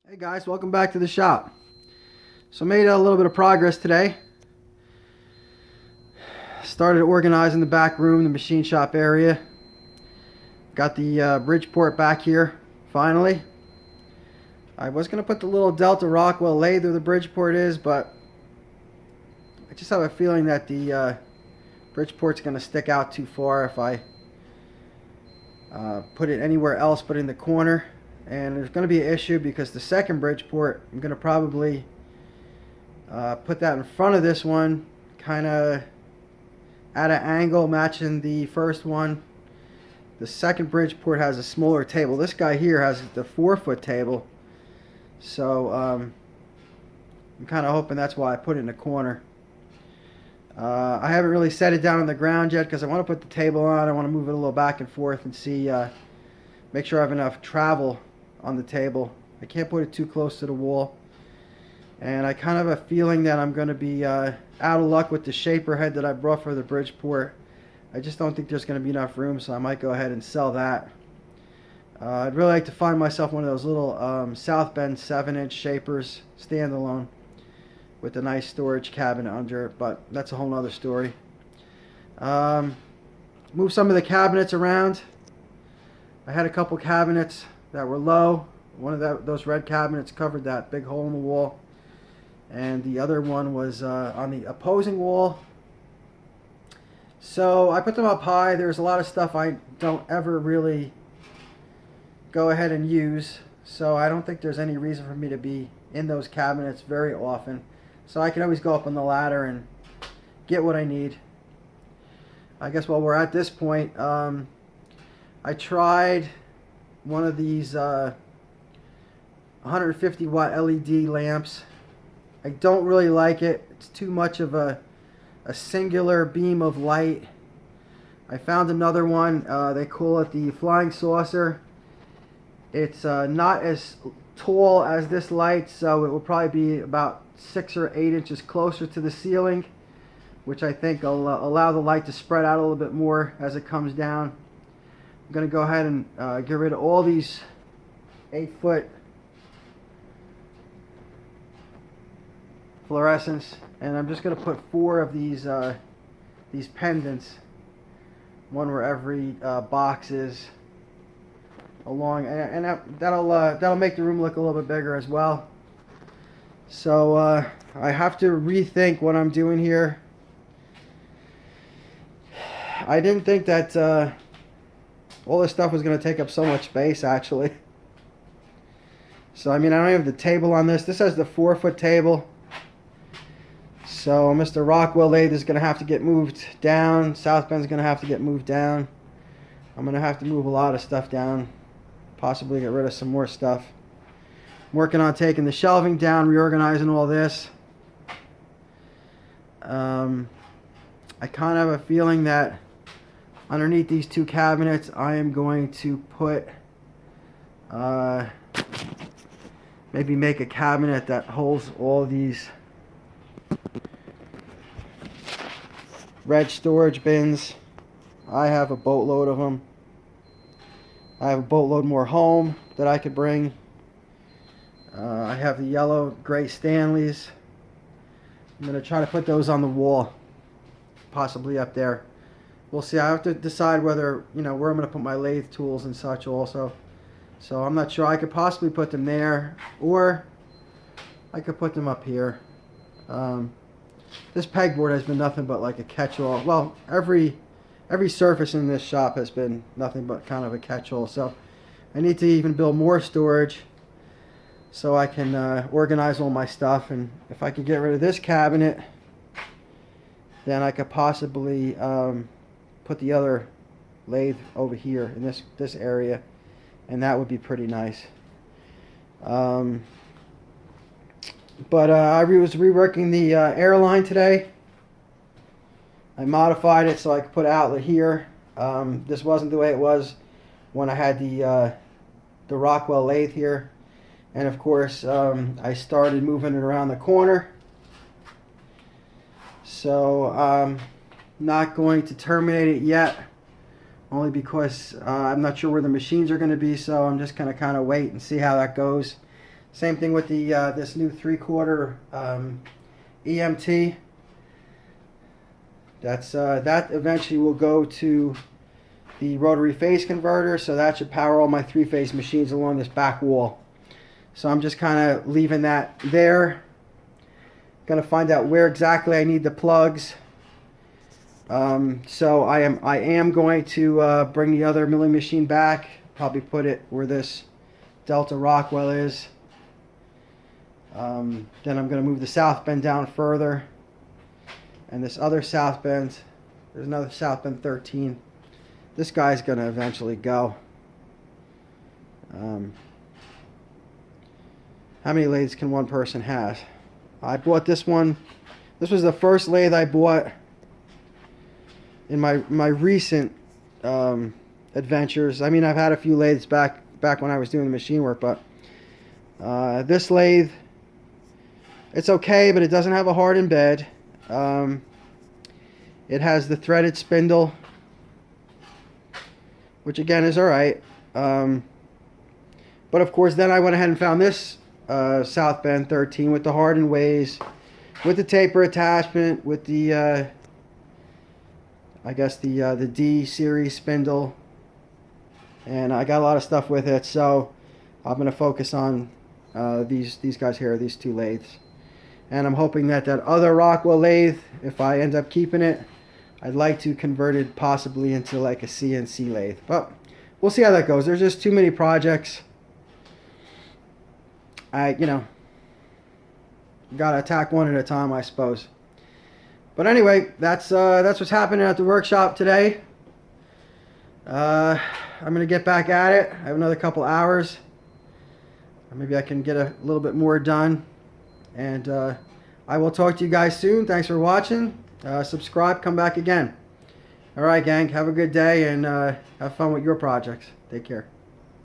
Hey guys, welcome back to the shop. So made a little bit of progress today. Started organizing the back room, the machine shop area. Got the Bridgeport back here, finally. I was going to put the little Delta Rockwell lathe where the Bridgeport is, but I just have a feeling that the Bridgeport's going to stick out too far if I put it anywhere else but in the corner. And there's going to be an issue because the second Bridgeport, I'm going to probably put that in front of this one, kind of at an angle matching the first one. The second Bridgeport has a smaller table. This guy here has the 4-foot table. So I'm kind of hoping that's why I put it in the corner. I haven't really set it down on the ground yet because I want to put the table on. I want to move it a little back and forth and see, make sure I have enough travel on the table. I can't put it too close to the wall, and I kind of have a feeling that I'm going to be out of luck with the shaper head that I brought for the Bridgeport. I just don't think there's going to be enough room, so I might go ahead and sell that. I'd really like to find myself one of those little South Bend 7-inch shapers, standalone, with a nice storage cabinet under it, but that's a whole nother story. Move some of the cabinets around. I had a couple cabinets that were low. One of those red cabinets covered that big hole in the wall, and the other one was on the opposing wall. So I put them up high. There's a lot of stuff I don't ever really go ahead and use, so I don't think there's any reason for me to be in those cabinets very often. So I can always go up on the ladder and get what I need. I guess while we're at this point, I tried one of these 150 watt LED lamps. I don't really like it. It's too much of a singular beam of light. I found another one. They call it the Flying Saucer. It's not as tall as this light, so it will probably be about 6 or 8 inches closer to the ceiling, which I think will allow the light to spread out a little bit more as it comes down. I'm going to go ahead and get rid of all these 8-foot fluorescents, and I'm just going to put 4 of these pendants, one where every box is along, and that'll make the room look a little bit bigger as well. So I have to rethink what I'm doing here. I didn't think that all this stuff was going to take up so much space, actually. So I mean, I don't have the table on this. This has the 4-foot table. So Mr. Rockwell lathe is going to have to get moved down. South Bend's going to have to get moved down. I'm going to have to move a lot of stuff down. Possibly get rid of some more stuff. I'm working on taking the shelving down, reorganizing all this. I kind of have a feeling that underneath these 2 cabinets I am going to put maybe make a cabinet that holds all these red storage bins. I have a boatload of them. I have a boatload more home that I could bring. I have the yellow gray Stanleys. I'm going to try to put those on the wall, possibly up there. We'll see. I have to decide whether, where I'm going to put my lathe tools and such also. So I'm not sure. I could possibly put them there, or I could put them up here. This pegboard has been nothing but like a catch-all. Well, every surface in this shop has been nothing but kind of a catch-all. So I need to even build more storage so I can organize all my stuff. And if I could get rid of this cabinet, then I could possibly put the other lathe over here in this area, and that would be pretty nice. But I was reworking the airline today. I modified it so I could put an outlet here. This wasn't the way it was when I had the Rockwell lathe here. And of course, I started moving it around the corner. So I'm not going to terminate it yet, only because I'm not sure where the machines are going to be. So I'm just going to kind of wait and see how that goes. Same thing with the this new 3/4 EMT. That eventually will go to the rotary phase converter, so that should power all my 3-phase machines along this back wall. So I'm just kind of leaving that there. Gonna find out where exactly I need the plugs. So I am going to bring the other milling machine back. Probably put it where this Delta Rockwell is. Then I'm going to move the south bend down further, and this other south bend, there's another south bend 13. This guy's going to eventually go. How many lathes can one person have? I bought this one. This was the first lathe I bought in my recent adventures. I mean, I've had a few lathes back when I was doing the machine work, but this lathe, it's okay, but it doesn't have a hardened bed. It has the threaded spindle, which again is alright. But of course, then I went ahead and found this South Bend 13 with the hardened ways, with the taper attachment, with the I guess the D series spindle, and I got a lot of stuff with it. So I'm going to focus on these guys here, these two lathes, and I'm hoping that other Rockwell lathe, if I end up keeping it, I'd like to convert it possibly into like a CNC lathe, but we'll see how that goes. There's just too many projects. You know, gotta attack one at a time, I suppose. But anyway, that's what's happening at the workshop today. I'm gonna get back at it. I have another couple hours. Maybe I can get a little bit more done. And I will talk to you guys soon. Thanks for watching. Subscribe, come back again. Alright, gang, have a good day, and have fun with your projects. Take care.